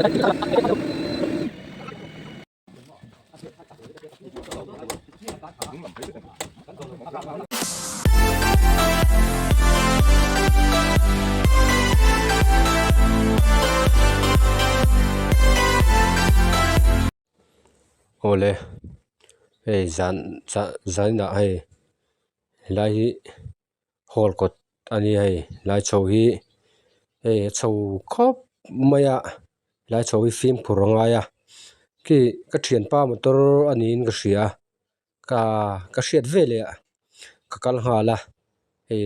ole ei zan na hei lai hi hol kot ani hei lai chho hi ei chho khop maya lai chho hi film phuranga ya ki ka thian pa motor anin ka hria ka hriat vele ka kal hala ei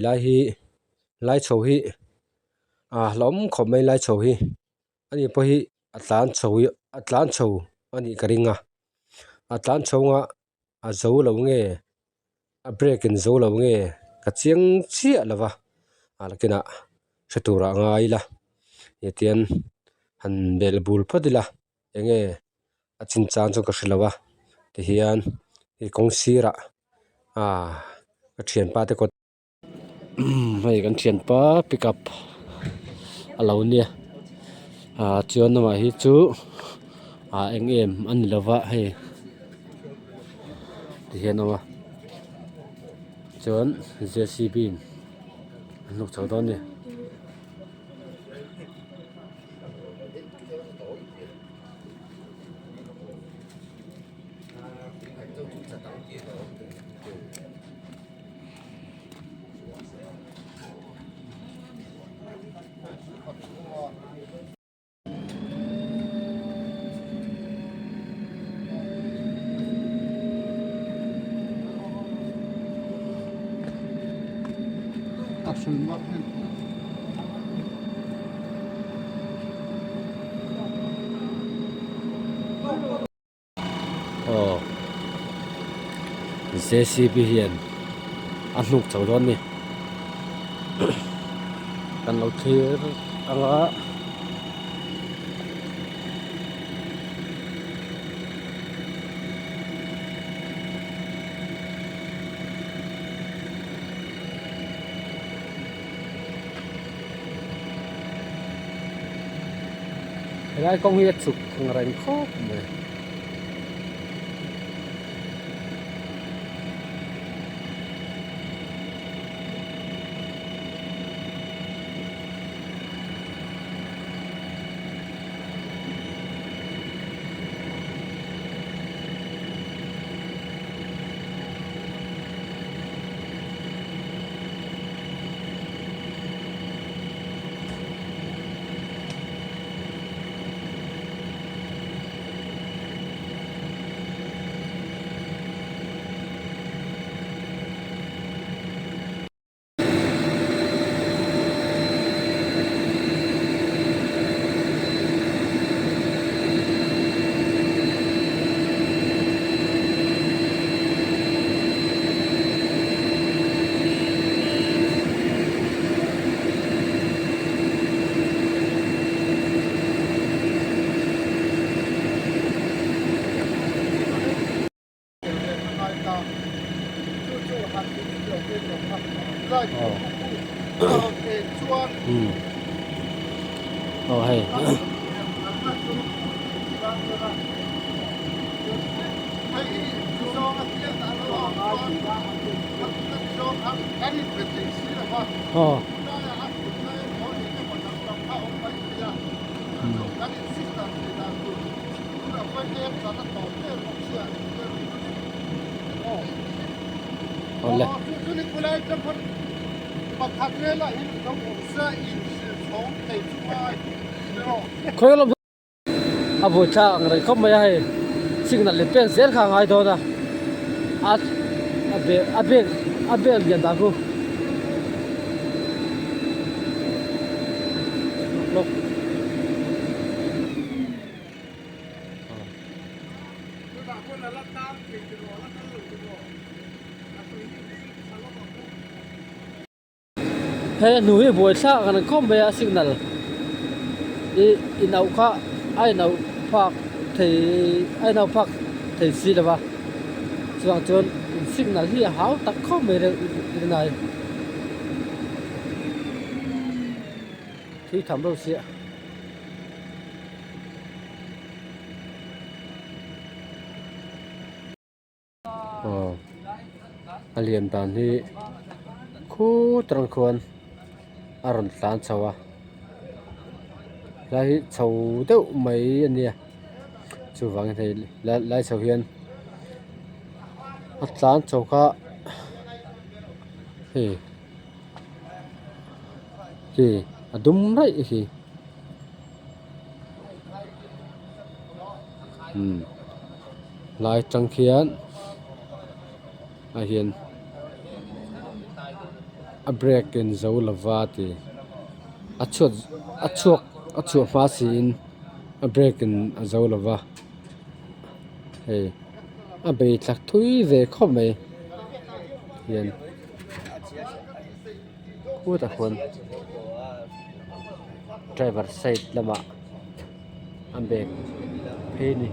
lai chho hi hlom khop mai lai chho hi ani po hi atlan chho ani ka ringa atlan chonga a zo lo nge a break in zo lo nge ka chiang chia lawa alakina satura ngai la yetian han bel bul phodila enge a chin chan chu ka hrilawa ti hian hi kong sira ka thian pa te kot hei kan thian pa pick up alo nia chuan nama hi chu engem an lawa hei ti hian awa chuan JCB nuk chho don ni JCB hian a hnuk chho don ni kan lo thir anga lai kong hi chuk ngrang khop me hey khoi lo abo cha ngai khom mai hai signal le pen zer kha ngai do da abe lian da ko lo hey nu hi boi sa kan khom mai signal inau kha ai nau phak thei si lawa chuang chon signal hi hau tak khom mai re nai thi tham lo sia a lian dan hi khu trang khuan a ron tlan chawa lai chho deuh mai ania chu wang thei lai chho hian a tlan chho kha hi adum rai hi lai tang khian a hian a break in zo lova ti a chuak ma sin a break in a zo lova a bei tlak thui ve khom mai hian khu ta khon driver side lama am bek phe ni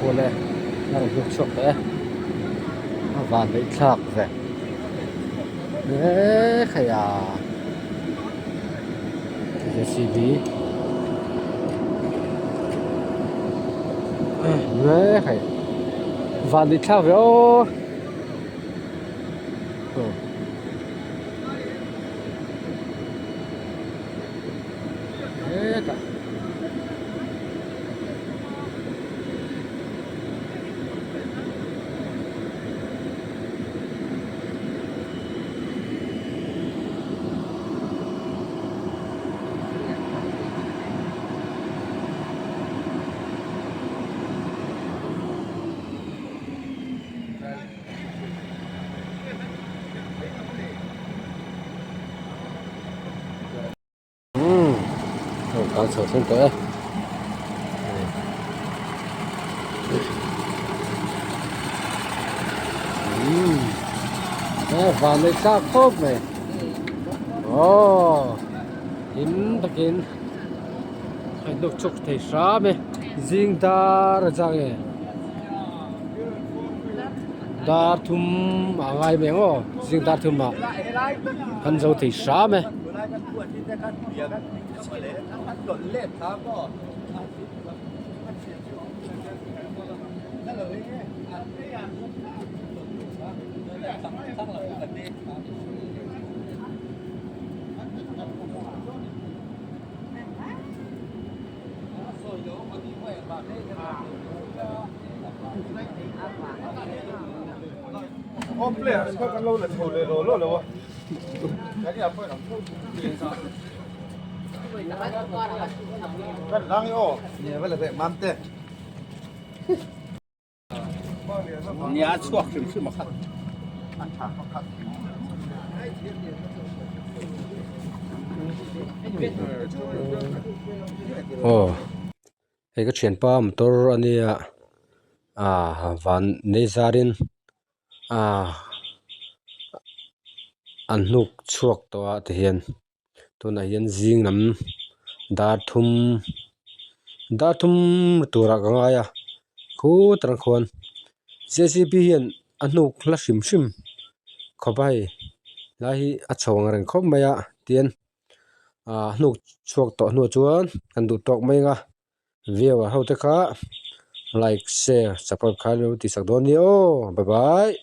cô này nó là dục chọc đấy nó vào lấy thạc về đấy khải à cái gì đi đấy khải vào lấy thạc về ô đấy cả con sổ xuống tới vào lấy xa khốp này in takin hay đục chục thầy xá mẹ riêng ta ra ra nghe ta thum à ngay mẹ ngô riêng ta thum à hắn dâu thầy xá mẹ Ô, ple, có cái lâu là thầu lề lỗ rồi. Cái gì phải làm thôi. Cái đang yêu, nhớ vậy là để mang tên. Nhà chuộc chứ mà khát. cái chuyện pa motor ania van nezarin an nuk chuak to te hian tuna hian zing nam dar thum tura ka nga ya khu trang khon JCB hian an nuk la shim khobai lai a chawng reng khop maya tian nuk chuak to nu chuan kan du tok mai nga view ho te kha like share subscribe khalo ti sak don ni o bye bye